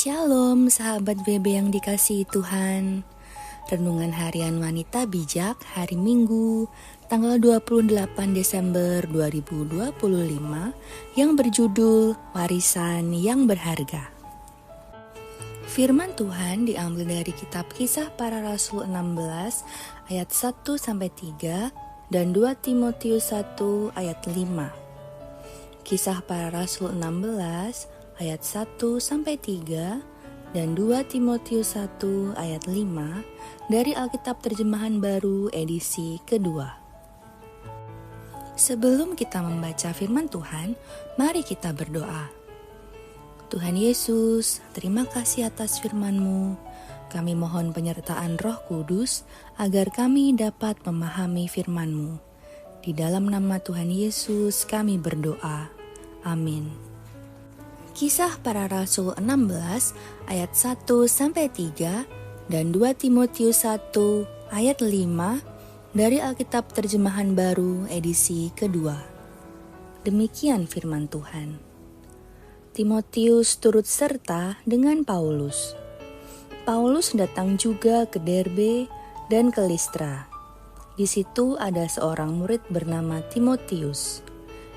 Shalom sahabat BB yang dikasihi Tuhan. Renungan Harian Wanita Bijak hari Minggu tanggal 28 Desember 2025 yang berjudul Warisan yang Berharga. Firman Tuhan diambil dari kitab Kisah Para Rasul 16 ayat 1-3 dan 2 Timotius 1 ayat 5. Kisah Para Rasul 16 ayat 1-3 dan 2 Timotius 1 ayat 5 dari Alkitab Terjemahan Baru edisi kedua. Sebelum kita membaca firman Tuhan, mari kita berdoa. Tuhan Yesus, terima kasih atas firman-Mu. Kami mohon penyertaan Roh Kudus agar kami dapat memahami firman-Mu. Di dalam nama Tuhan Yesus kami berdoa. Amin. Kisah Para Rasul 16 ayat 1-3 dan 2 Timotius 1 ayat 5 dari Alkitab Terjemahan Baru edisi kedua. Demikian firman Tuhan. Timotius turut serta dengan Paulus. Paulus datang juga ke Derbe dan ke Listra. Di situ ada seorang murid bernama Timotius.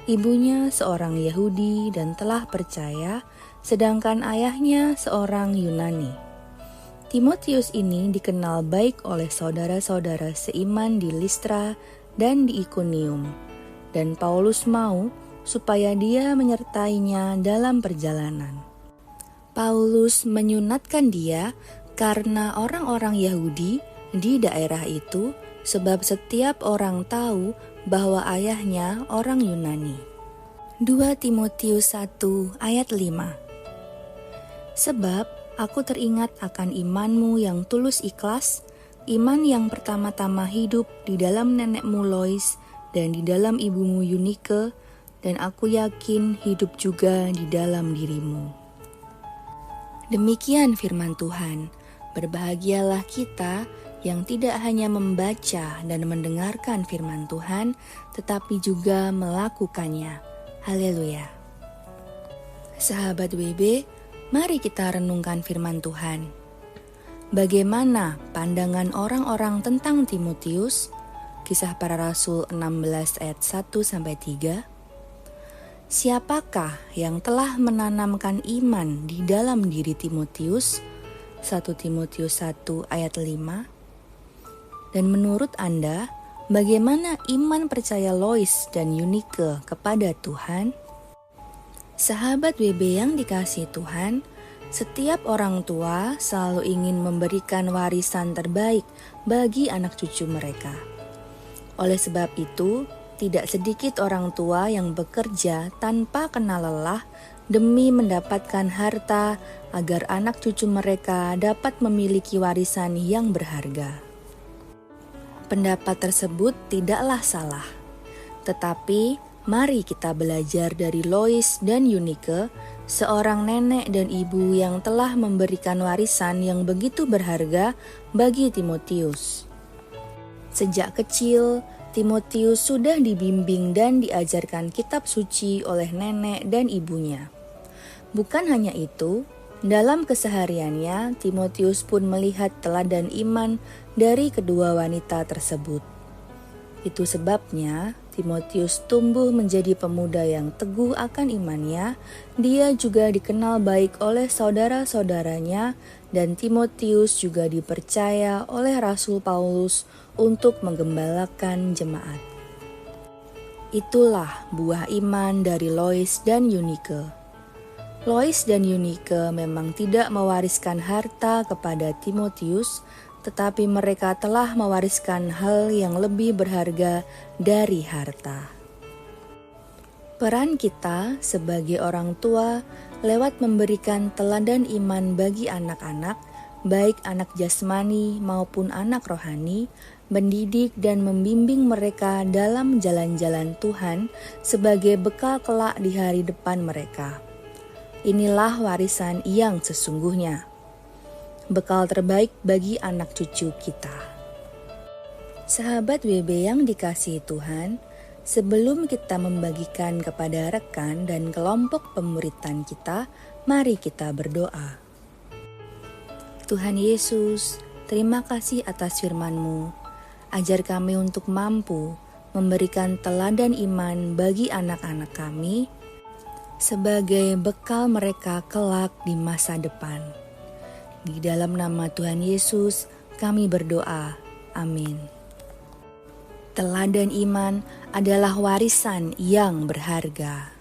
Ibunya seorang Yahudi dan telah percaya, sedangkan ayahnya seorang Yunani. Timotius ini dikenal baik oleh saudara-saudara seiman di Listra dan di Ikonium, dan Paulus mau supaya dia menyertainya dalam perjalanan. Paulus menyunatkan dia karena orang-orang Yahudi di daerah itu, sebab setiap orang tahu bahwa ayahnya orang Yunani. 2 Timotius 1 ayat 5. Sebab aku teringat akan imanmu yang tulus ikhlas, iman yang pertama-tama hidup di dalam nenekmu Lois dan di dalam ibumu Yunike, dan aku yakin hidup juga di dalam dirimu. Demikian firman Tuhan. Berbahagialah kita yang tidak hanya membaca dan mendengarkan firman Tuhan, tetapi juga melakukannya. Haleluya. Sahabat WB, mari kita renungkan firman Tuhan. Bagaimana pandangan orang-orang tentang Timotius? Kisah Para Rasul 16 ayat 1-3. Siapakah yang telah menanamkan iman di dalam diri Timotius? 1 Timotius 1 ayat 5. Dan menurut Anda, bagaimana iman percaya Lois dan Yunike kepada Tuhan? Sahabat WB yang dikasihi Tuhan, setiap orang tua selalu ingin memberikan warisan terbaik bagi anak cucu mereka. Oleh sebab itu, tidak sedikit orang tua yang bekerja tanpa kenal lelah demi mendapatkan harta agar anak cucu mereka dapat memiliki warisan yang berharga. Pendapat tersebut tidaklah salah, tetapi mari kita belajar dari Lois dan Yunike, seorang nenek dan ibu yang telah memberikan warisan yang begitu berharga bagi Timotius. Sejak kecil, Timotius sudah dibimbing dan diajarkan kitab suci oleh nenek dan ibunya. Bukan hanya itu, dalam kesehariannya, Timotius pun melihat teladan iman dari kedua wanita tersebut. Itu sebabnya Timotius tumbuh menjadi pemuda yang teguh akan imannya. Dia juga dikenal baik oleh saudara-saudaranya, dan Timotius juga dipercaya oleh Rasul Paulus untuk menggembalakan jemaat. Itulah buah iman dari Lois dan Yunike. Lois dan Yunike memang tidak mewariskan harta kepada Timotius, tetapi mereka telah mewariskan hal yang lebih berharga dari harta. Peran kita sebagai orang tua lewat memberikan teladan iman bagi anak-anak, baik anak jasmani maupun anak rohani, mendidik dan membimbing mereka dalam jalan-jalan Tuhan sebagai bekal kelak di hari depan mereka. Inilah warisan yang sesungguhnya. Bekal terbaik bagi anak cucu kita. Sahabat WB yang dikasihi Tuhan, Sebelum kita membagikan kepada rekan dan kelompok pemuritan kita, mari kita berdoa. Tuhan Yesus, terima kasih atas firman-Mu. Ajar kami untuk mampu memberikan teladan iman bagi anak-anak kami sebagai bekal mereka kelak di masa depan. Di dalam nama Tuhan Yesus, kami berdoa. Amin. Teladan iman adalah warisan yang berharga.